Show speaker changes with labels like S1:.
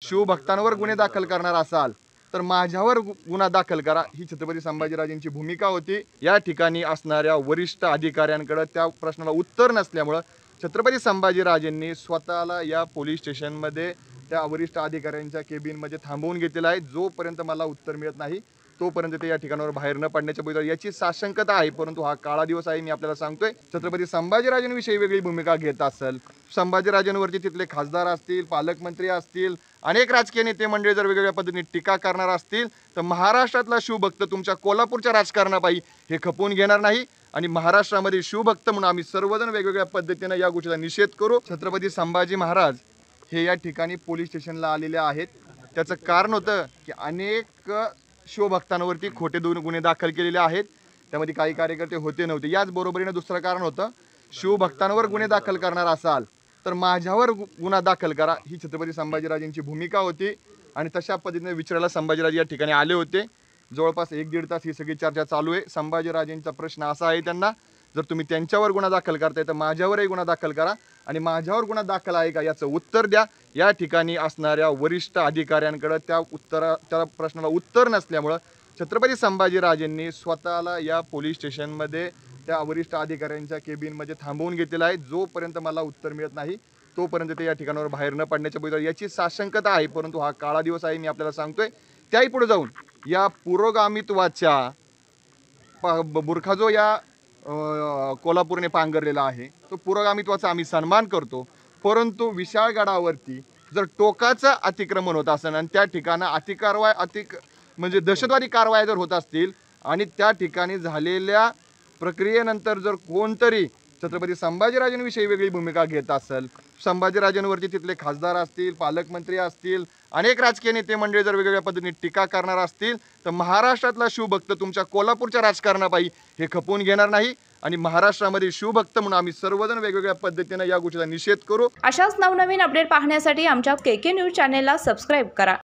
S1: शिवभक्तांवर गुन्हे दाखल करणार असाल तर माझ्यावर गुन्हा दाखल करा, ही छत्रपती संभाजीराजेंची भूमिका होती। या ठिकाणी असणाऱ्या वरिष्ठ अधिकाऱ्यांकडे त्या प्रश्नाला उत्तर नसल्यामुळे छत्रपती संभाजीराजेंनी स्वतःला या पोलीस स्टेशनमध्ये त्या वरिष्ठ अधिकाऱ्यांच्या केबिनमध्ये थांबवून घेतलेला आहे। जोपर्यंत मला उत्तर मिळत नाही तोपर्यंत ते या ठिकाणावर बाहेर न पडण्याच्या बद्दल याची साशंकता आहे, परंतु हा काळा दिवस आहे। मी आपल्याला सांगतोय, छत्रपती संभाजीराजेंविषयी वेगळी भूमिका घेत असेल, संभाजीराजेंवरती तिथले खासदार असतील, पालकमंत्री असतील, अनेक राजकीय नेते मंडळी जर वेगवेगळ्या पद्धतीने टीका करणार असतील तर महाराष्ट्रातला शिवभक्त तुमच्या कोल्हापूरच्या राजकारणापायी हे खपवून घेणार नाही आणि महाराष्ट्रामध्ये शिवभक्त म्हणून आम्ही सर्वजण वेगवेगळ्या पद्धतीने या गोष्टीचा निषेध करू। छत्रपती संभाजी महाराज हे या ठिकाणी पोलीस स्टेशनला आलेले आहेत। त्याचं कारण होतं की अनेक शिवभक्तांवरती खोटे गुन्हे दाखल केलेले आहेत, त्यामध्ये काही कार्यकर्ते होते नव्हते। याच बरोबरीने दुसरं कारण होतं, शिवभक्तांवर गुन्हे दाखल करणार असाल तर माझ्यावर गुन्हा दाखल करा, ही छत्रपती संभाजीराजेंची भूमिका होती। आणि तशा पद्धतीने विचारायला संभाजीराजे या ठिकाणी आले होते। जवळपास 1-1.5 तास ही सगळी चर्चा चालू आहे। संभाजीराजेंचा प्रश्न असा आहे त्यांना, जर तुम्ही त्यांच्यावर गुन्हा दाखल करताय तर माझ्यावरही गुन्हा दाखल करा आणि माझ्यावर गुन्हा दाखल आहे का याचं उत्तर द्या। या ठिकाणी असणाऱ्या वरिष्ठ अधिकाऱ्यांकडे त्या प्रश्नाला उत्तर नसल्यामुळे छत्रपती संभाजीराजेंनी स्वतःला या पोलीस स्टेशनमध्ये त्या वरिष्ठ अधिकाऱ्यांच्या केबिनमध्ये थांबवून घेतलेला आहे। जोपर्यंत मला उत्तर मिळत नाही तोपर्यंत ते या ठिकाणावर बाहेर न पडण्याच्या बद्दल याची साशंकता आहे, परंतु हा काळा दिवस आहे। मी आपल्याला सांगतोय, त्याही पुढे जाऊन या पुरोगामित्वाच्या बुरखा जो या कोल्हापूरने पांघरलेला आहे तो पुरोगामित्वाचा आम्ही सन्मान करतो, परंतु विशाळगडावरती जर टोकाचं अतिक्रमण होत असेल आणि त्या ठिकाणी म्हणजे दहशतवादी कारवाया जर होत असतील आणि त्या ठिकाणी झालेल्या प्रक्रियेनंतर जर कोणतरी छत्रपती संभाजीराजेंविषयी वेगळी भूमिका घेत असेल, संभाजीराजेंवरती तिथले खासदार असतील, पालकमंत्री असतील, अनेक राजकीय नेते मंडळी जर वेगवेगळ्या पद्धतीने टीका करणार असतील तर महाराष्ट्रातला शिवभक्त तुमच्या कोल्हापूरच्या राजकारणापायी हे खपवून घेणार नाही आणि महाराष्ट्रामध्ये शिवभक्त म्हणून आम्ही सर्वजण वेगवेगळ्या पद्धतीने या गोष्टीचा निषेध करू।
S2: अशाच नवनवीन अपडेट पाहण्यासाठी आमच्या KK न्यूज चॅनेलला सबस्क्राईब करा।